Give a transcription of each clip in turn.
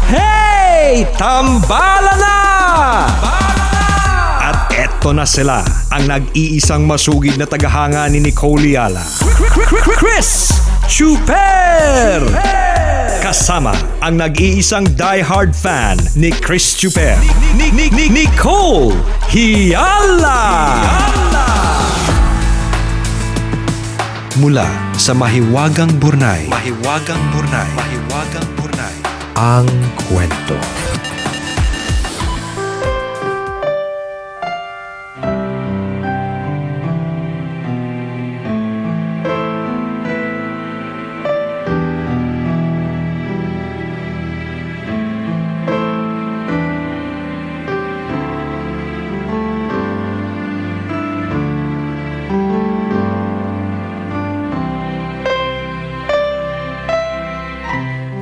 Hey! Tambala na! At eto na sila, ang nag-iisang masugid na tagahanga ni Nicole Yala. Chris Chuper! Kasama ang nag-iisang die-hard fan ni Chris Chuper, Nicole Yala! Mula sa Mahiwagang Burnay, ang kwento.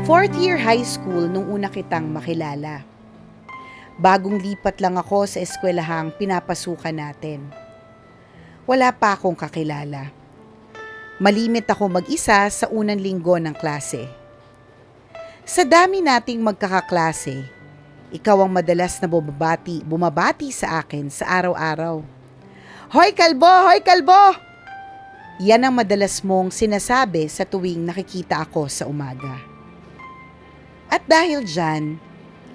Fourth year high school nung una kitang makilala. Bagong lipat lang ako sa eskwelahang pinapasukan natin. Wala pa akong kakilala. Malimit ako mag-isa sa unang linggo ng klase. Sa dami nating magkakaklase, ikaw ang madalas na bumabati sa akin sa araw-araw. Hoy kalbo! Hoy kalbo! Yan ang madalas mong sinasabi sa tuwing nakikita ako sa umaga. At dahil dyan,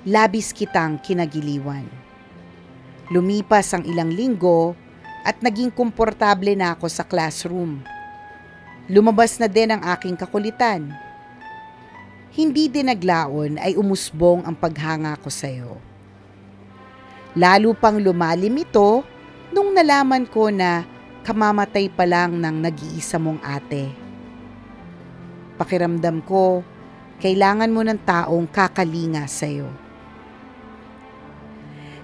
labis kitang kinagiliwan. Lumipas ang ilang linggo at naging komportable na ako sa classroom. Lumabas na din ang aking kakulitan. Hindi din naglaon ay umusbong ang paghanga ko sa'yo. Lalo pang lumalim ito nung nalaman ko na kamamatay pa lang ng nag-iisa mong ate. Pakiramdam ko, kailangan mo ng taong kakalinga sa'yo.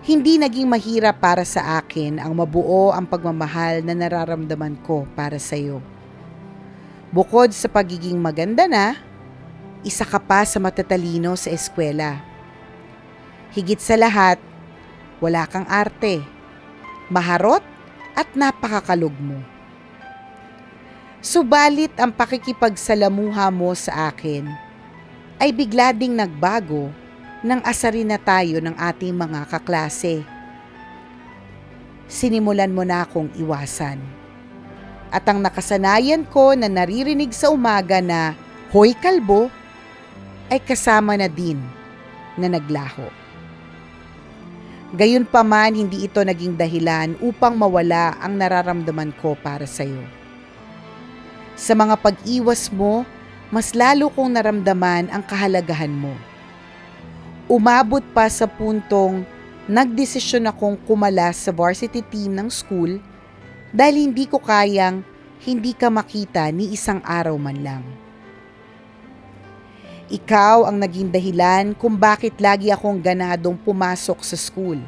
Hindi naging mahirap para sa akin ang mabuo ang pagmamahal na nararamdaman ko para sa'yo. Bukod sa pagiging maganda na, isa ka pa sa matatalino sa eskwela. Higit sa lahat, wala kang arte, maharot at napakakalog mo. Subalit ang pakikipagsalamuha mo sa akin ay bigla ding nagbago nang asarin na tayo ng ating mga kaklase. Sinimulan mo na akong iwasan. At ang nakasanayan ko na naririnig sa umaga na, "Hoy kalbo," ay kasama na din na naglaho. Gayunpaman, hindi ito naging dahilan upang mawala ang nararamdaman ko para sa'yo. Sa mga pag-iwas mo, mas lalo kong naramdaman ang kahalagahan mo. Umabot pa sa puntong nagdesisyon akong kumalas sa varsity team ng school dahil hindi ko kayang hindi ka makita ni isang araw man lang. Ikaw ang naging dahilan kung bakit lagi akong ganadong pumasok sa school.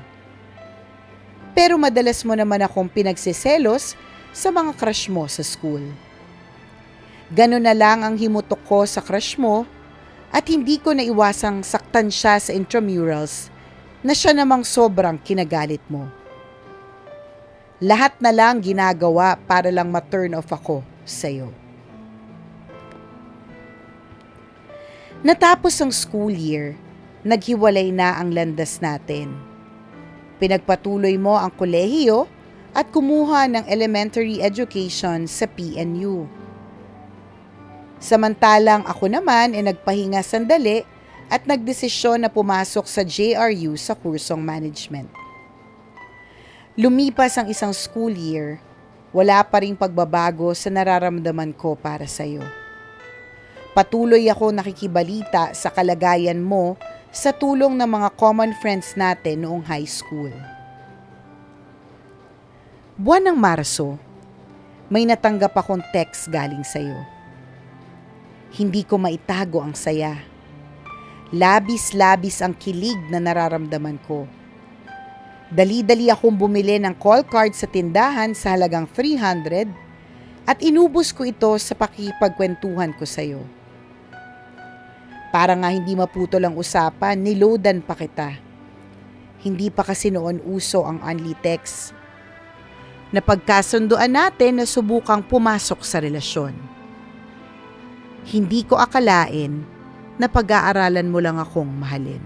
Pero madalas mo naman akong pinagsiselos sa mga crush mo sa school. Gano'n na lang ang himutok ko sa crush mo at hindi ko naiwasang saktan siya sa intramurals na siya namang sobrang kinagalit mo. Lahat na lang ginagawa para lang ma-turn off ako sa'yo. Natapos ang school year, naghiwalay na ang landas natin. Pinagpatuloy mo ang kolehiyo at kumuha ng elementary education sa PNU. Samantalang ako naman ay nagpahinga sandali at nagdesisyon na pumasok sa JRU sa kursong management. Lumipas ang isang school year, wala pa ring pagbabago sa nararamdaman ko para sa'yo. Patuloy ako nakikibalita sa kalagayan mo sa tulong ng mga common friends natin noong high school. Buwan ng Marso, may natanggap akong text galing sa'yo. Hindi ko maitago ang saya. Labis-labis ang kilig na nararamdaman ko. Dali-dali akong bumili ng call card sa tindahan sa halagang 300 at inubos ko ito sa pakikipagkwentuhan ko sa iyo. Para nga hindi maputol ang usapan, niloadan pa kita. Hindi pa kasi noon uso ang only text. Napagkasunduan natin na subukang pumasok sa relasyon. Hindi ko akalain na pag-aaralan mo lang akong mahalin.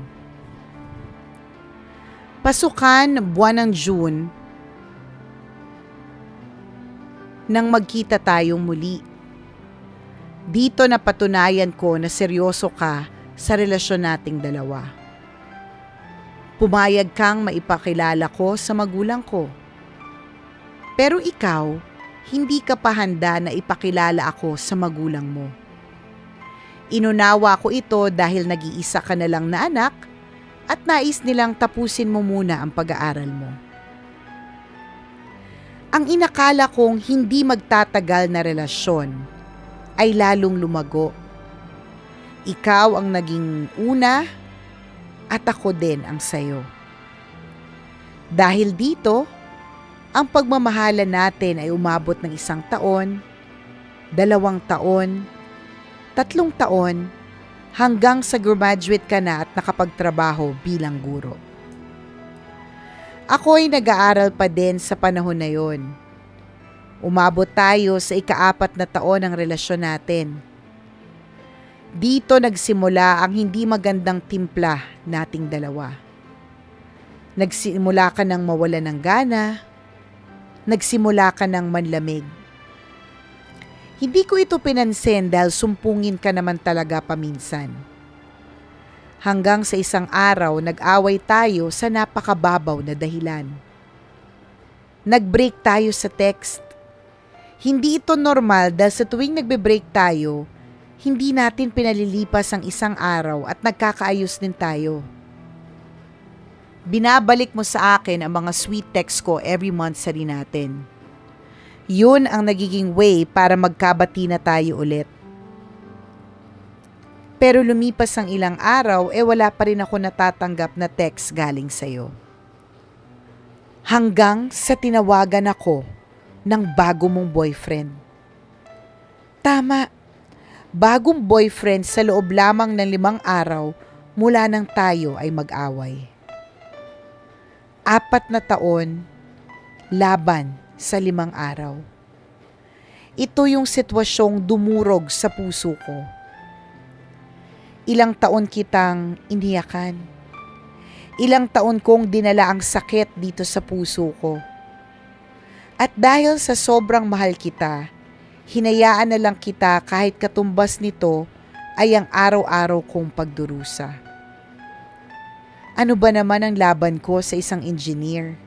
Pasukan buwan ng June nang magkita tayong muli. Dito napatunayan ko na seryoso ka sa relasyon nating dalawa. Pumayag kang maipakilala ko sa magulang ko. Pero ikaw, hindi ka pa handa na ipakilala ako sa magulang mo. Inunawa ko ito dahil nag-iisa ka na lang na anak at nais nilang tapusin mo muna ang pag-aaral mo. Ang inakala kong hindi magtatagal na relasyon ay lalong lumago. Ikaw ang naging una at ako din ang sayo. Dahil dito, ang pagmamahalan natin ay umabot ng 1 taon, 2 taon, 3 taon, hanggang sa graduate ka na at nakapagtrabaho bilang guro. Ako'y nag-aaral pa din sa panahon na yon. Umabot tayo sa 4 na taon ng relasyon natin. Dito nagsimula ang hindi magandang timpla nating dalawa. Nagsimula ka ng mawalan ng gana, nagsimula ka ng manlamig. Hindi ko ito pinansin dahil sumpungin ka naman talaga paminsan. Hanggang sa isang araw nag-away tayo sa napakababaw na dahilan. Nag-break tayo sa text. Hindi ito normal dahil sa tuwing nagbe-break tayo, hindi natin pinalilipas ang 1 araw at nagkakaayos din tayo. Binabalik mo sa akin ang mga sweet text ko every month sa rin natin. Yun ang nagiging way para magkabati na tayo ulit. Pero lumipas ang ilang araw, wala pa rin ako natatanggap na text galing sa'yo. Hanggang sa tinawagan ako ng bago mong boyfriend. Tama, bagong boyfriend sa loob lamang ng 5 araw mula nang tayo ay mag-away. 4 na taon, laban sa 5 araw. Ito yung sitwasyong dumurog sa puso ko. Ilang taon kitang iniyakan. Ilang taon kong dinala ang sakit dito sa puso ko. At dahil sa sobrang mahal kita, hinayaan na lang kita kahit katumbas nito ay ang araw-araw kong pagdurusa. Ano ba naman ang laban ko sa isang engineer?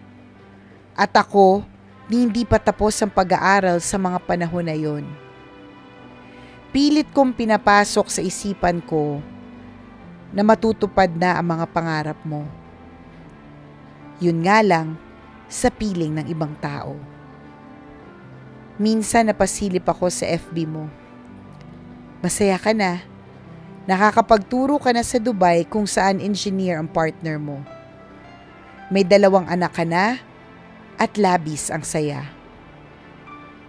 At ako, hindi pa tapos ang pag-aaral sa mga panahon na yon. Pilit kong pinapasok sa isipan ko na matutupad na ang mga pangarap mo. Yun nga lang, sa piling ng ibang tao. Minsan napasilip ako sa FB mo. Masaya ka na. Nakakapagturo ka na sa Dubai kung saan engineer ang partner mo. May 2 anak ka na at labis ang saya.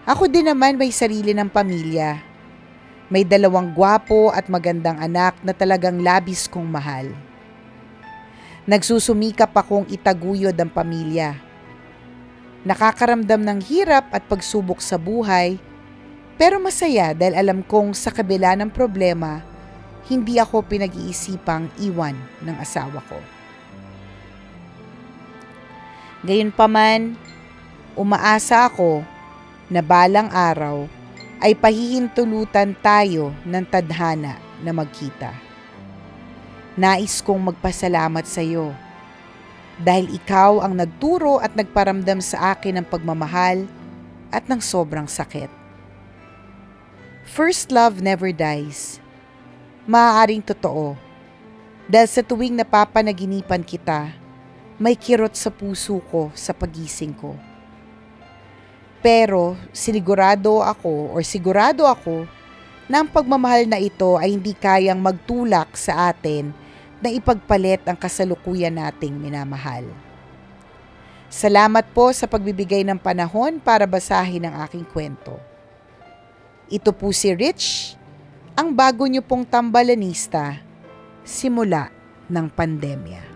Ako din naman may sarili ng pamilya. May 2 gwapo at magandang anak na talagang labis kong mahal. Nagsusumikap akong itaguyod ang pamilya. Nakakaramdam ng hirap at pagsubok sa buhay, pero masaya dahil alam kong sa kabila ng problema, hindi ako pinag-iisipang iwan ng asawa ko. Gayunpaman, umaasa ako na balang araw ay pahihintulutan tayo ng tadhana na magkita. Nais kong magpasalamat sa iyo dahil ikaw ang nagturo at nagparamdam sa akin ng pagmamahal at ng sobrang sakit. First love never dies. Maaaring totoo dahil sa tuwing napapanaginipan kita, may kirot sa puso ko sa pagising ko. Pero sigurado ako na ang pagmamahal na ito ay hindi kayang magtulak sa atin na ipagpalit ang kasalukuyan nating minamahal. Salamat po sa pagbibigay ng panahon para basahin ang aking kwento. Ito po si Rich, ang bago niyo pong tambalanista simula ng pandemya.